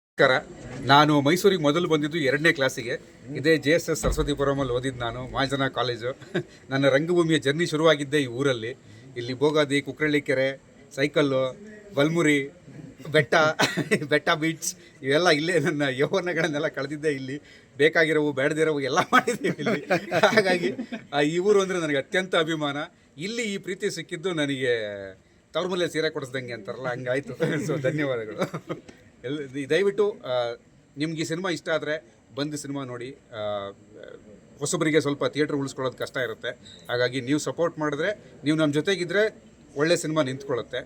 ನಮಸ್ಕಾರ. ನಾನು ಮೈಸೂರಿಗೆ ಮೊದಲು ಬಂದಿದ್ದು 2ನೇ ಕ್ಲಾಸಿಗೆ. ಇದೇ JSS ಸರಸ್ವತಿಪುರಮಲ್ಲಿ ಓದಿದ್ದು ನಾನು, ಮಹಾಜನ ಕಾಲೇಜು. ನನ್ನ ರಂಗಭೂಮಿಯ ಜರ್ನಿ ಶುರುವಾಗಿದ್ದೆ ಈ ಊರಲ್ಲಿ. ಇಲ್ಲಿ ಬೋಗಾದಿ, ಕುಕ್ರಳ್ಳಿ ಕೆರೆ, ಸೈಕಲ್ಲು, ಬಲ್ಮುರಿ, ಬೆಟ್ಟ ಬೀಚ್ ಇವೆಲ್ಲ ಇಲ್ಲೇ ನನ್ನ ಯೌವನಗಳನ್ನೆಲ್ಲ ಕಳೆದಿದ್ದೆ. ಇಲ್ಲಿ ಬೇಕಾಗಿರೋವು ಬೇಡದಿರೋವು ಎಲ್ಲ ಮಾಡಿದ್ದೀವಿ ಇಲ್ಲಿ. ಹಾಗಾಗಿ ಈ ಊರು ಅಂದರೆ ನನಗೆ ಅತ್ಯಂತ ಅಭಿಮಾನ. ಇಲ್ಲಿ ಈ ಪ್ರೀತಿ ಸಿಕ್ಕಿದ್ದು ನನಗೆ ತವ್ರ ಮನೆ ಸೀರೆ ಕೊಡಿಸ್ದಂಗೆ ಅಂತಾರಲ್ಲ, ಹಂಗಾಯಿತು. ಸೊ ಧನ್ಯವಾದಗಳು. ದಯವಿಟ್ಟು ನಿಮ್ಗೆ ಈ ಸಿನಿಮಾ ಇಷ್ಟ ಆದರೆ ಬಂದು ಸಿನಿಮಾ ನೋಡಿ. ಹೊಸಬರಿಗೆ ಸ್ವಲ್ಪ ಥಿಯೇಟ್ರ್ ಉಳಿಸ್ಕೊಳ್ಳೋದು ಕಷ್ಟ ಇರುತ್ತೆ. ಹಾಗಾಗಿ ನೀವು ಸಪೋರ್ಟ್ ಮಾಡಿದ್ರೆ, ನೀವು ನಮ್ಮ ಜೊತೆಗಿದ್ದರೆ ಒಳ್ಳೆ ಸಿನಿಮಾ ನಿಂತ್ಕೊಳ್ಳುತ್ತೆ.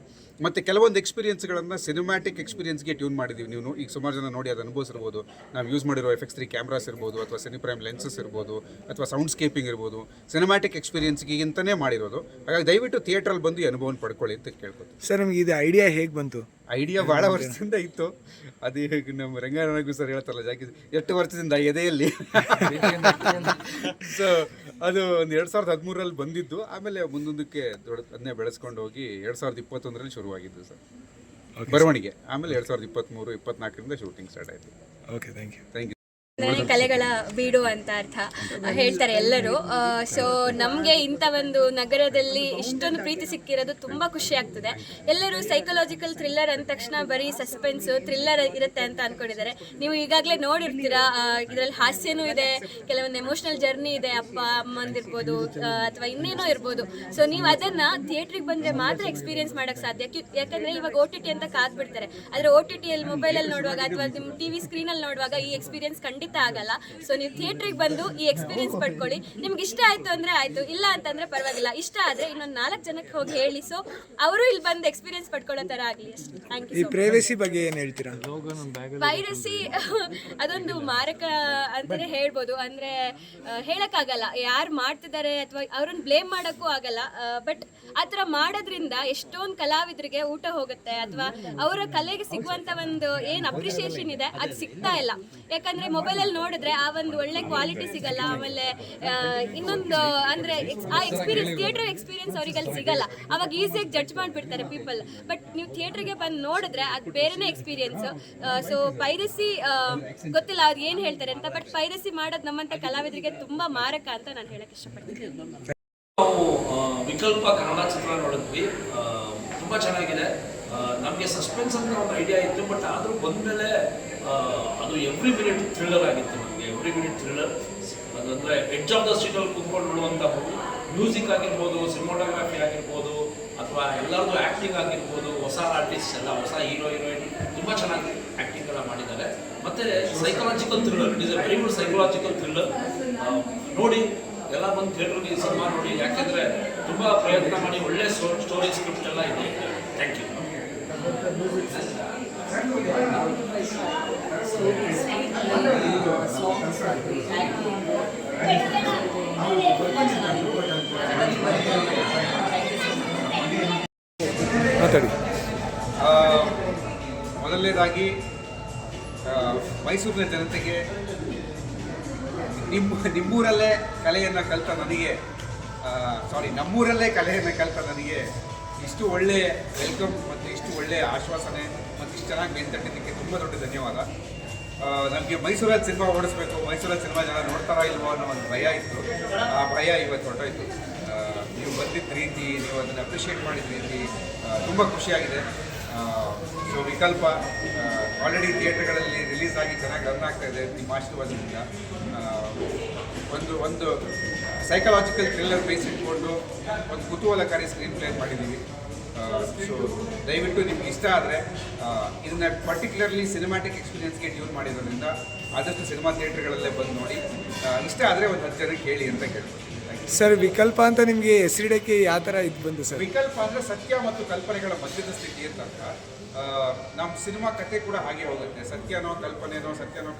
ಮತ್ತು ಕೆಲವೊಂದು ಎಕ್ಸ್ಪೀರಿಯನ್ಸ್ಗಳನ್ನು ಸಿನಿಮ್ಯಾಟಿಕ್ ಎಕ್ಸ್ಪೀರಿಯನ್ಸ್ಗೆ ಟ್ಯೂನ್ ಮಾಡಿದ್ದೀವಿ. ನೀವು ಈಗ ಸುಮಾರು ಜನ ನೋಡಿ ಅದು ಅನುಭವಿಸಿರ್ಬೋದು. ನಾವು ಯೂಸ್ ಮಾಡಿರೋ FX3 ಕ್ಯಾಮ್ರಾಸ್ ಇರ್ಬೋದು, ಅಥವಾ ಸಿನಿಪ್ರೈಮ್ ಲೆನ್ಸಸ್ ಇರ್ಬೋದು, ಅಥವಾ ಸೌಂಡ್ಸ್ಕೇಪಿಂಗ್ ಇರ್ಬೋದು, ಸಿನಿಮ್ಯಾಟಿಕ್ ಎಕ್ಸ್ಪೀರಿಯನ್ಸ್ಗಿಂತಲೇ ಮಾಡಿರೋದು. ಹಾಗಾಗಿ ದಯವಿಟ್ಟು ಥಿಯೇಟ್ರಲ್ಲಿ ಬಂದು ಈ ಅನುಭವನ ಪಡ್ಕೊಳ್ಳಿ ಅಂತ ಕೇಳ್ಕೊತೀನಿ. ಸರ್, ನಮಗೆ ಇದು ಐಡಿಯಾ ಹೇಗೆ ಬಂತು? ಐಡಿಯಾ ಭಾಳ ವರ್ಷದಿಂದ ಇತ್ತು. ಅದು ನಮ್ಮ ರಂಗನಾಗೂ ಸರ್ ಹೇಳ್ತಾರಲ್ಲ, ಜಾಕಿ 8 ವರ್ಷದಿಂದ ಎದೆಯಲ್ಲಿ. ಸೊ ಅದು ಒಂದು 2013ರಲ್ಲಿ ಬಂದಿದ್ದು. ಆಮೇಲೆ ಮುಂದೊಂದಕ್ಕೆ ಅದನ್ನೇ ಬೆಳೆಸ್ಕೊಂಡು ಹೋಗಿ 2021ರಲ್ಲಿ ಶುರುವಾಗಿದ್ದು ಸರ್ ಬರವಣಿಗೆ. ಆಮೇಲೆ 2023, 24ರಿಂದ ಶೂಟಿಂಗ್ ಸ್ಟಾರ್ಟ್ ಆಯಿತು. Okay, thank you. ಕಲೆಗಳ ಬೀಡು ಅಂತ ಅರ್ಥ ಹೇಳ್ತಾರೆ ಎಲ್ಲರೂ. ಸೊ ನಮಗೆ ಇಂಥ ಒಂದು ನಗರದಲ್ಲಿ ಇಷ್ಟೊಂದು ಪ್ರೀತಿ ಸಿಕ್ಕಿರೋದು ತುಂಬ ಖುಷಿ ಆಗ್ತದೆ. ಎಲ್ಲರೂ ಸೈಕಲಾಜಿಕಲ್ ಥ್ರಿಲ್ಲರ್ ಅಂದ ತಕ್ಷಣ ಬರೀ ಸಸ್ಪೆನ್ಸು ಥ್ರಿಲ್ಲರ್ ಇರುತ್ತೆ ಅಂತ ಅಂದ್ಕೊಂಡಿದ್ದಾರೆ. ನೀವು ಈಗಾಗಲೇ ನೋಡಿರ್ತೀರಾ, ಇದರಲ್ಲಿ ಹಾಸ್ಯನೂ ಇದೆ, ಕೆಲವೊಂದು ಎಮೋಷ್ನಲ್ ಜರ್ನಿ ಇದೆ, ಅಪ್ಪ ಅಮ್ಮಂದಿರ್ಬೋದು ಅಥವಾ ಇನ್ನೇನೋ ಇರ್ಬೋದು. ಸೊ ನೀವು ಅದನ್ನು ಥಿಯೇಟ್ರಿಗೆ ಬಂದರೆ ಮಾತ್ರ ಎಕ್ಸ್ಪೀರಿಯನ್ಸ್ ಮಾಡೋಕ್ಕೆ ಸಾಧ್ಯ. ಯಾಕಂದರೆ ಇವಾಗ OTT ಅಂತ ಕಾದ್ಬಿಡ್ತಾರೆ. ಆದರೆ OTTಯಲ್ಲಿ ಮೊಬೈಲಲ್ಲಿ ನೋಡುವಾಗ ಅಥವಾ ನಿಮ್ಮ TV ಸ್ಕ್ರೀನಲ್ಲಿ ನೋಡುವಾಗ ಈ ಎಕ್ಸ್ಪೀರಿಯನ್ಸ್ ಖಂಡಿತ ಆಗಲ್ಲ. ಸೊ ನೀವು ಥಿಯೇಟ್ರಿಗೆ ಬಂದು ಈ ಎಕ್ಸ್ಪೀರಿಯನ್ಸ್ ಪಡ್ಕೊಳ್ಳಿ. ನಿಮ್ಗೆ ಇಷ್ಟ ಆಯ್ತು ಅಂದ್ರೆ ಆಯ್ತು, ಇಲ್ಲ ಅಂತಂದ್ರೆ ಪರವಾಗಿಲ್ಲ. ಇಷ್ಟ ಆದ್ರೆ ಇನ್ನೊಂದು 4 ಜನಕ್ಕೆ ಹೋಗಿ ಹೇಳಿ, ಸೊ ಅವರು ಇಲ್ಲಿ ಬಂದು ಎಕ್ಸ್ಪೀರಿಯನ್ಸ್ ಪಡ್ಕೊಳ್ಳೋ ತರ ಆಗಲಿ. Thank you. ಈ ಪ್ರೈವಸಿ ಬಗ್ಗೆ ಏನು ಹೇಳ್ತೀರಾ? ಪೈರಸಿ ಅದೊಂದು ಮಾರಕ ಅಂತಾನೆ ಹೇಳ್ಬೋದು. ಅಂದ್ರೆ ಹೇಳಕ್ಕಾಗಲ್ಲ ಯಾರು ಮಾಡ್ತಿದ್ದಾರೆ ಅಥವಾ ಅವ್ರನ್ನ ಬ್ಲೇಮ್ ಮಾಡೋಕ್ಕೂ ಆಗಲ್ಲ. ಬಟ್ ಆ ಥರ ಮಾಡೋದ್ರಿಂದ ಎಷ್ಟೊಂದು ಕಲಾವಿದರಿಗೆ ಊಟ ಹೋಗುತ್ತೆ, ಅಥವಾ ಅವರ ಕಲೆಗೆ ಸಿಗುವಂತ ಒಂದು ಏನು ಅಪ್ರಿಸಿಯೇಷನ್ ಇದೆ ಅದು ಸಿಗ್ತಾ ಇಲ್ಲ. ಯಾಕಂದ್ರೆ ಮೊಬೈಲಲ್ಲಿ ನೋಡಿದ್ರೆ ಆ ಒಂದು ಒಳ್ಳೆ ಕ್ವಾಲಿಟಿ ಸಿಗಲ್ಲ. ಆಮೇಲೆ ಇನ್ನೊಂದು ಅಂದ್ರೆ ಆ ಎಕ್ಸ್ಪೀರಿಯನ್ಸ್, ಥಿಯೇಟರ್ ಎಕ್ಸ್ಪೀರಿಯನ್ಸ್ ಅವರಿಗಲ್ಲಿ ಸಿಗಲ್ಲ. ಅವಾಗ ಈಸಿಯಾಗಿ ಜಡ್ಜ್ ಮಾಡಿಬಿಡ್ತಾರೆ ಪೀಪಲ್. ಬಟ್ ನೀವು ಥಿಯೇಟ್ರಿಗೆ ಬಂದು ನೋಡಿದ್ರೆ ಅದು ಬೇರೆನೇ ಎಕ್ಸ್ಪೀರಿಯನ್ಸ್. ಸೊ ಪೈರಸಿ ಗೊತ್ತಿಲ್ಲ ಅವ್ರು ಏನು ಹೇಳ್ತಾರೆ ಅಂತ, ಬಟ್ ಪೈರಸಿ ಮಾಡೋದು ನಮ್ಮಂತ ಕಲಾವಿದರಿಗೆ ತುಂಬಾ ಮಾರಕ ಅಂತ ನಾನು ಹೇಳಕ್ ಇಷ್ಟಪಡ್ತೀನಿ. ನಾವು ವಿಕಲ್ಪ ಕನ್ನಡ ಚಿತ್ರ ನೋಡಿದ್ವಿ, ತುಂಬ ಚೆನ್ನಾಗಿದೆ. ನಮಗೆ ಸಸ್ಪೆನ್ಸ್ ಅಂತ ಒಂದು ಐಡಿಯಾ ಇತ್ತು, ಬಟ್ ಆದರೂ ಬಂದಮೇಲೆ ಅದು ಎವ್ರಿ ಮಿನಿಟ್ ಥ್ರಿಲ್ಲರ್ ಆಗಿತ್ತು. ನಮಗೆ ಎವ್ರಿ ಮಿನಿಟ್ ಥ್ರಿಲ್ಲರ್. ಅದಂದರೆ ಎಡ್ಜ್ ಆಫ್ ದ ಸ್ಟ್ರೀಟಲ್ಲಿ ಕೂತ್ಕೊಂಡು ನೋಡುವಂಥ ಮೂವಿ. ಮ್ಯೂಸಿಕ್ ಆಗಿರ್ಬೋದು, ಸಿನಿಮಾಟೋಗ್ರಫಿ ಆಗಿರ್ಬೋದು, ಅಥವಾ ಎಲ್ಲರದ್ದು ಆ್ಯಕ್ಟಿಂಗ್ ಆಗಿರ್ಬೋದು, ಹೊಸ ಆರ್ಟಿಸ್ಟ್ ಎಲ್ಲ, ಹೊಸ ಹೀರೋಯಿನ್ ತುಂಬ ಚೆನ್ನಾಗಿ ಆ್ಯಕ್ಟಿಂಗ್ ಎಲ್ಲ ಮಾಡಿದ್ದಾರೆ. ಮತ್ತು psychological thriller, it is A very good psychological thriller. ನೋಡಿ, ಎಲ್ಲ ಬಂದು ಥಿಯೇಟ್ರಿಗೆ ಸಿನಿಮಾ ನೋಡಿ. ಯಾಕೆಂದರೆ ತುಂಬ ಪ್ರಯತ್ನ ಮಾಡಿ ಒಳ್ಳೆ ಸ್ಟೋರಿ ಸ್ಕ್ರಿಪ್ಟ್ ಎಲ್ಲ ಇದೆ. Thank you. ಮಾತಾಡಿ. ಮೊದಲನೇದಾಗಿ ಮೈಸೂರಿನ ಜನತೆಗೆ ನಮ್ಮೂರಲ್ಲೇ ಕಲೆಯನ್ನು ಕಲಿತ ನನಗೆ ಇಷ್ಟು ಒಳ್ಳೆ ವೆಲ್ಕಮ್ ಮತ್ತು ಇಷ್ಟು ಒಳ್ಳೆ ಆಶ್ವಾಸನೆ ಮತ್ತು ಇಷ್ಟು ಚೆನ್ನಾಗಿ ಮೇಲ್ತಟ್ಟಿದ್ದಕ್ಕೆ ತುಂಬ ದೊಡ್ಡ ಧನ್ಯವಾದ. ನನಗೆ ಮೈಸೂರಲ್ಲಿ ಸಿನಿಮಾ ಓಡಿಸ್ಬೇಕು, ಮೈಸೂರಲ್ಲಿ ಸಿನಿಮಾ ಜನ ನೋಡ್ತಾರಾ ಇಲ್ವೋ ಅನ್ನೋ ಒಂದು ಭಯ ಇತ್ತು. ಆ ಭಯ ಇವತ್ತು ಹೊರಟೋಯ್ತು. ನೀವು ಬಂದಿದ್ದ ರೀತಿ, ನೀವು ಅದನ್ನು ಅಪ್ರಿಷಿಯೇಟ್ ಮಾಡಿದ ರೀತಿ ತುಂಬ ಖುಷಿಯಾಗಿದೆ. ಸೊ ವಿಕಲ್ಪ ಆಲ್ರೆಡಿ ಥಿಯೇಟರ್ಗಳಲ್ಲಿ ರಿಲೀಸ್ ಆಗಿ ಚೆನ್ನಾಗಿ ರನ್ ಆಗ್ತಾ ಇದೆ ನಿಮ್ಮ ಆಶೀರ್ವಾದದಿಂದ. ಒಂದು ಸೈಕಲಾಜಿಕಲ್ ಥ್ರಿಲ್ಲರ್ ಬೇಸ್ ಇಟ್ಕೊಂಡು ಒಂದು ಕುತೂಹಲಕಾರಿ ಸ್ಕ್ರೀನ್ ಪ್ಲೇ ಮಾಡಿದ್ದೀವಿ. ಸೊ ದಯವಿಟ್ಟು ನಿಮ್ಗೆ ಇಷ್ಟ ಆದರೆ ಇದನ್ನು ಪರ್ಟಿಕ್ಯುಲರ್ಲಿ ಸಿನಿಮ್ಯಾಟಿಕ್ ಎಕ್ಸ್ಪೀರಿಯನ್ಸ್ಗೆ ಟ್ಯೂನ್ ಮಾಡಿರೋದ್ರಿಂದ ಆದಷ್ಟು ಸಿನಿಮಾ ಥಿಯೇಟರ್ಗಳಲ್ಲೇ ಬಂದು ನೋಡಿ. ಇಷ್ಟ ಆದರೆ ಒಂದು 10 ಜನಕ್ಕೆ ಹೇಳಿ ಅಂತ ಕೇಳ್ಬೋದು. ಸರ್, ವಿಕಲ್ಪ ಅಂತ ನಿಮಗೆ ಹೆಸರಿಡಕ್ಕೆ ಯಾವ ಥರ ಇದು ಬಂತು ಸರ್? ವಿಕಲ್ಪ ಅಂದರೆ ಸತ್ಯ ಮತ್ತು ಕಲ್ಪನೆಗಳ ಮಧ್ಯದ ಸ್ಥಿತಿ ಅಂತ. ನಮ್ಮ ಸಿನಿಮಾ ಕತೆ ಕೂಡ ಹಾಗೆ ಹೋಗುತ್ತೆ. ಸತ್ಯನೋ ಕಲ್ಪನೆನೋ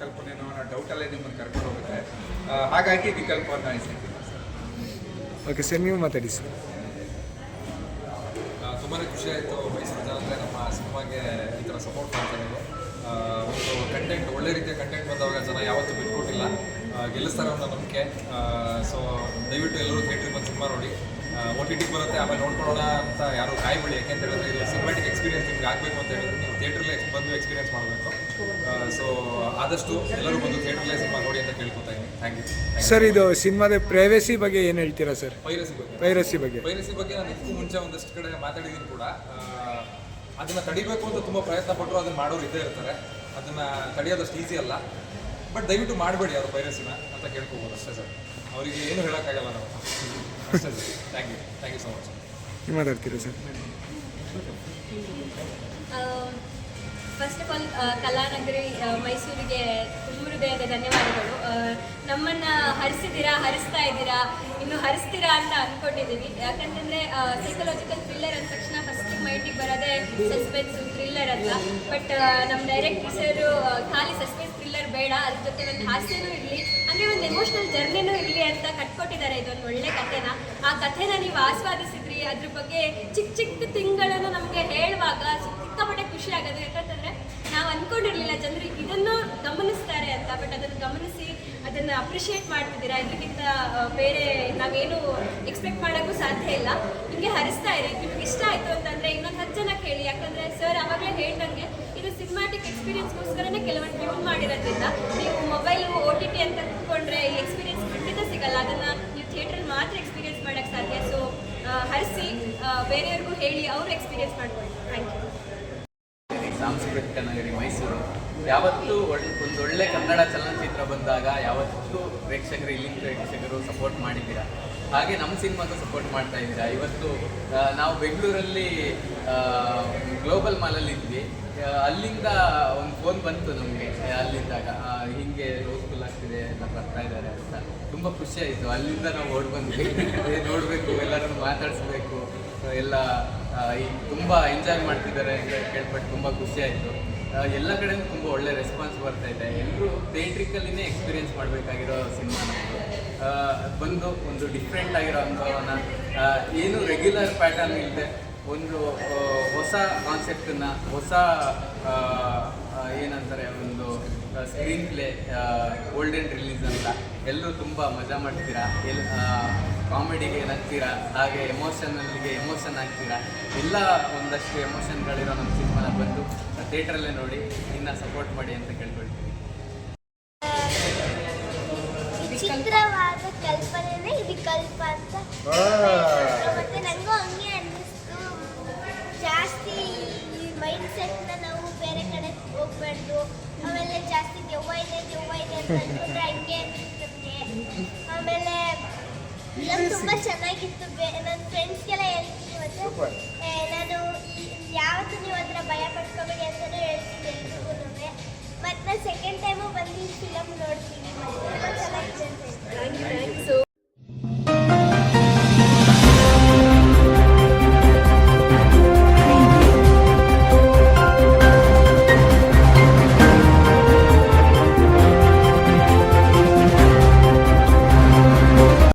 ಅನ್ನೋ ಡೌಟಲ್ಲೇ ನಿಮ್ಮನ್ನು ಕರ್ಕೊಂಡು ಹೋಗುತ್ತೆ. ಹಾಗಾಗಿ ವಿಕಲ್ಪ ಅಂತ ಅನಿಸಿದ್ದೀನಿ ಸರ್. ಓಕೆ ಸರ್, ನೀವು ಮಾತಾಡಿ ಸರ್. ತುಂಬಾ ಖುಷಿ ಆಯಿತು. ಮೈಸೂರು ಜನ ಅಂದರೆ ನಮ್ಮ ಸಿನಿಮಾಗೆ ಈ ಥರ ಸಪೋರ್ಟ್ ಮಾಡ್ತಾರೆ. ಒಂದು ಕಂಟೆಂಟ್, ಒಳ್ಳೆ ರೀತಿಯ ಕಂಟೆಂಟ್ ಬಂದವಾಗ ಜನ ಯಾವತ್ತೂ ಬಿಟ್ಕೊಟ್ಟಿಲ್ಲ, ಗೆಲ್ಲಿಸ್ತಾರೆ ಅನ್ನೋ ನಂಬಿಕೆ. ಸೊ ದಯವಿಟ್ಟು ಎಲ್ಲರೂ ಥಿಯೇಟ್ರಿಗೆ ಬಂದು ಸಿನಿಮಾ ನೋಡಿ. OTT ಬರುತ್ತೆ ಆಮೇಲೆ ನೋಡ್ಕೊಳ್ಳೋಣ ಅಂತ ಯಾರು ಕಾಯ್ಬಿಡಿ, ಯಾಕೆಂತ ಹೇಳಿದ್ರೆ ಇದು ಸಿನಿಮ್ಯಾಟಿಕ್ ಎಕ್ಸ್ಪೀರಿಯನ್ಸ್ ನಿಮ್ಗೆ ಆಗಬೇಕು ಅಂತ ಹೇಳಿದ್ರೆ ನೀವು ಥಿಯೇಟ್ರಲ್ಲೇ ಬಂದು ಎಕ್ಸ್ಪೀರಿಯನ್ಸ್ ಮಾಡಬೇಕು. ಸೊ ಆದಷ್ಟು ಎಲ್ಲರೂ ಬಂದು ಥಿಯೇಟ್ರಲ್ಲೇ ಸಿನಿಮಾ ನೋಡಿ ಅಂತ ಕೇಳ್ಕೊತಾ ಇದ್ದೀನಿ. Thank you. ಸರ್ ಇದು ಸಿನಿಮಾದ ಪ್ರೈವೇಸಿ ಬಗ್ಗೆ ಏನು ಹೇಳ್ತೀರಾ ಸರ್? ಪೈರಸಿ ಬಗ್ಗೆ ಪೈರಸಿ ಬಗ್ಗೆ ನಾನು ಇದಕ್ಕೂ ಮುಂಚೆ ಒಂದಷ್ಟು ಕಡೆ ಮಾತಾಡಿದ್ದೀನಿ ಕೂಡ. ಅದನ್ನು ತಡಿಬೇಕು ಅಂತ ತುಂಬ ಪ್ರಯತ್ನ ಪಟ್ಟರು ಅದನ್ನು ಮಾಡೋರು ಇದ್ದೇ ಇರ್ತಾರೆ. ಅದನ್ನು ತಡೆಯೋದಷ್ಟು ಈಸಿ ಅಲ್ಲ. ಬಟ್ ದಯವಿಟ್ಟು ಮಾಡಬೇಡಿ ಅವರು ಪೈರಸಿನ ಅಂತ ಕೇಳ್ಕೊಬೋದು ಅಷ್ಟೇ ಸರ್. ಅವರಿಗೆ ಏನು ಹೇಳೋಕ್ಕಾಗಲ್ಲ ನಾವು ಅಷ್ಟೇ sir. Thank you so much. ನೀವು ಮಾತಾಡ್ತೀರಾ ಸರ್? ಫಸ್ಟ್ ಆಫ್ ಆಲ್ ಕಲಾನಗರಿ ಮೈಸೂರಿಗೆ ತುಂಬ ಹೃದಯದ ಧನ್ಯವಾದಗಳು. ನಮ್ಮನ್ನು ಹರಿಸ್ತಾ ಇದ್ದೀರಾ, ಇನ್ನು ಹರಿಸ್ತೀರಾ ಅಂತ ಅಂದ್ಕೊಂಡಿದ್ದೀವಿ. ಯಾಕಂತಂದರೆ ಸೈಕಲಾಜಿಕಲ್ ಥ್ರಿಲ್ಲರ್ ಅಂದ ತಕ್ಷಣ ಫಸ್ಟ್ ಮೈಂಡಿಗೆ ಬರೋದೇ ಸಸ್ಪೆನ್ಸು ಥ್ರಿಲ್ಲರ್ ಅಂತ. ಬಟ್ ನಮ್ಮ ಡೈರೆಕ್ಟರ್ ಸರು ಖಾಲಿ ಸಸ್ಪೆನ್ಸ್ ಥ್ರಿಲ್ಲರ್ ಬೇಡ, ಅದ್ರ ಜೊತೆ ಒಂದು ಹಾಸ್ಯನೂ ಇರಲಿ, ಅಂದರೆ ಒಂದು ಎಮೋಷ್ನಲ್ ಜರ್ನಿನೂ ಇರಲಿ ಅಂತ ಕಟ್ಕೊಟ್ಟಿದ್ದಾರೆ ಇದೊಂದು ಒಳ್ಳೆ ಕಥೆನ. ಆ ಕಥೆನ ನೀವು ಆಸ್ವಾದಿಸಿದ್ರಿ, ಅದ್ರ ಬಗ್ಗೆ ಚಿಕ್ಕ ತಿಂಗಳನ್ನು ನಮಗೆ ಹೇಳುವಾಗ ಸಿಕ್ಕಾಪಟ್ಟೆ ಖುಷಿ ಆಗೋದು. ಯಾಕಂತಂದರೆ ನಾವು ಅಂದ್ಕೊಂಡಿರಲಿಲ್ಲ ಜನರು ಇದನ್ನು ಗಮನಿಸ್ತಾರೆ ಅಂತ. ಬಟ್ ಅದನ್ನು ಗಮನಿಸಿ ಅದನ್ನು ಅಪ್ರಿಷಿಯೇಟ್ ಮಾಡ್ತಿದ್ದೀರಾ. ಇದಕ್ಕಿಂತ ಬೇರೆ ನಾವೇನು ಎಕ್ಸ್ಪೆಕ್ಟ್ ಮಾಡೋಕ್ಕೂ ಸಾಧ್ಯ ಇಲ್ಲ. ನಿಮಗೆ ಹರಿಸ್ತಾ ಇರಿ. ನಿಮ್ಗೆ ಇಷ್ಟ ಆಯಿತು ಅಂತಂದರೆ ಇನ್ನೊಂದು 10 ಜನಕ್ಕೆ ಹೇಳಿ. ಯಾಕಂದರೆ ಸರ್ ಆವಾಗಲೇ ಹೇಳ್ದಂಗೆ ಇದು ಸಿನಿಮ್ಯಾಟಿಕ್ ಎಕ್ಸ್ಪೀರಿಯನ್ಸ್ಗೋಸ್ಕರನೇ ಕೆಲವೊಂದು ಟ್ಯೂನ್ ಮಾಡಿರೋದ್ರಿಂದ ನೀವು ಮೊಬೈಲು OTT ಅಂತ ಕುತ್ಕೊಂಡ್ರೆ ಈ ಎಕ್ಸ್ಪೀರಿಯನ್ಸ್ ಖಂಡಿತ ಸಿಗಲ್ಲ. ಅದನ್ನು ನೀವು ಥಿಯೇಟ್ರಲ್ಲಿ ಮಾತ್ರ ಎಕ್ಸ್ಪೀರಿಯನ್ಸ್ ಮಾಡೋಕ್ಕೆ ಸಾಧ್ಯ. ಸೊ ಹರಿಸಿ, ಬೇರೆಯವ್ರಿಗೂ ಹೇಳಿ, ಅವರು ಎಕ್ಸ್ಪೀರಿಯನ್ಸ್ ಮಾಡ್ಕೊಳ್ಳಿ. Thank you. ಸಾಂಸ್ಕೃತಿಕ ನಗರಿ ಮೈಸೂರು ಯಾವತ್ತೂ ಒಂದು ಒಳ್ಳೆ ಕನ್ನಡ ಚಲನಚಿತ್ರ ಬಂದಾಗ ಯಾವತ್ತೂ ಇಲ್ಲಿನ ಪ್ರೇಕ್ಷಕರು ಸಪೋರ್ಟ್ ಮಾಡಿದ್ದೀರಾ. ಹಾಗೆ ನಮ್ಮ ಸಿನಿಮಾಗೂ ಸಪೋರ್ಟ್ ಮಾಡ್ತಾ ಇದ್ದೀರಾ. ಇವತ್ತು ನಾವು ಬೆಂಗಳೂರಲ್ಲಿ ಗ್ಲೋಬಲ್ ಮಾಲಲ್ಲಿ ಇದ್ವಿ. ಅಲ್ಲಿಂದ ಒಂದು ಫೋನ್ ಬಂತು ನಮಗೆ ಅಲ್ಲಿದ್ದಾಗ, ಹೀಗೆ ರೋಸ್ಫುಲ್ ಆಗ್ತಿದೆ ಎಲ್ಲ ಬರ್ತಾ ಇದ್ದಾರೆ ಅಂತ. ತುಂಬ ಖುಷಿ ಆಯಿತು. ಅಲ್ಲಿಂದ ನಾವು ಓಡಿ ಬಂದ್ವಿ. ನೋಡಬೇಕು, ಎಲ್ಲರನ್ನು ಮಾತಾಡಿಸ್ಬೇಕು, ಎಲ್ಲ ತುಂಬ ಎಂಜಾಯ್ ಮಾಡ್ತಿದ್ದಾರೆ ಅಂತ ಕೇಳ್ಪಟ್ಟು ತುಂಬ ಖುಷಿ ಆಯಿತು. ಎಲ್ಲ ಕಡೆಯೂ ತುಂಬ ಒಳ್ಳೆ ರೆಸ್ಪಾನ್ಸ್ ಬರ್ತಾ ಇದೆ. ಎಲ್ಲರೂ ಥಿಯೇಟ್ರಿಕಲ್ಲಿನೇ ಎಕ್ಸ್ಪೀರಿಯೆನ್ಸ್ ಮಾಡಬೇಕಾಗಿರೋ ಸಿನಿಮಾ ನಮ್ಮದು. ಬಂದು ಒಂದು ಡಿಫ್ರೆಂಟ್ ಆಗಿರೋ ಅನುಭವನ, ಏನು ರೆಗ್ಯುಲರ್ ಪ್ಯಾಟರ್ನ್ ಇಲ್ಲದೆ ಒಂದು ಹೊಸ ಕಾನ್ಸೆಪ್ಟನ್ನು, ಹೊಸ ಏನಂತಾರೆ ಒಂದು ಸ್ಕ್ರೀನ್ ಪ್ಲೇ, ಗೋಲ್ಡನ್ ರಿಲೀಸ್ ಅಂತ ಎಲ್ಲರೂ ತುಂಬ ಮಜಾ ಮಾಡ್ತೀರಾ. ಕಾಮಿಡಿಗೆ ನಗ್ತೀರಾ, ಹಾಗೆ ಎಮೋಷನ್ ಆಗ್ತೀರಾ. ಎಲ್ಲ ಒಂದಷ್ಟು ಎಮೋಷನ್ಗಳಿರೋ ನಮ್ಮ ಸಿನಿಮಾನ ಬಂದು ಥಿಯೇಟ್ರಲ್ಲೇ ನೋಡಿ, ಇನ್ನು ಸಪೋರ್ಟ್ ಮಾಡಿ ಅಂತ ಕೇಳ್ಕೊಳ್ತೀವಿ. ವಿಚಿತ್ರವಾದ ಕಲ್ಪನೆನೇ ವಿಕಲ್ಪ ಅಂತ. ಮತ್ತೆ ನನಗೂ ಹಂಗೆ ಅನ್ನಿಸ್ತು. ಜಾಸ್ತಿ ಈ ಮೈಂಡ್ ಸೆಟ್ನ ನಾವು ಬೇರೆ ಕಡೆ ಹೋಗ್ಬಾರ್ದು. ಆಮೇಲೆ ಜಾಸ್ತಿ ದೆವ್ವ ಇದೆ ಅಂತ ಅಂದ್ಬಿಟ್ರೆ ಹಂಗೆ ಅನಿಸುತ್ತೆ. ಆಮೇಲೆ ಫಿಲಮ್ ತುಂಬ ಚೆನ್ನಾಗಿತ್ತು. ನನ್ನ ಫ್ರೆಂಡ್ಸ್ಗೆಲ್ಲ ಹೇಳ್ತೀನಿ. ಮತ್ತೆ ನಾನು ಯಾವತ್ತೂ ನೀವು ಅದರ ಭಯ ಪಡ್ಕೋಬೇಡಿ ಅಂತಲೂ ಹೇಳ್ತೀನಿ ಎಲ್ರಿಗೂ. ಮತ್ತು ನಾನು ಸೆಕೆಂಡ್ ಟೈಮು ಬಂದು ಫಿಲಮ್ ನೋಡ್ತೀನಿ. ತುಂಬ ಚೆನ್ನಾಗಿದೆ ಅಂತ ಹೇಳ್ತೀನಿ.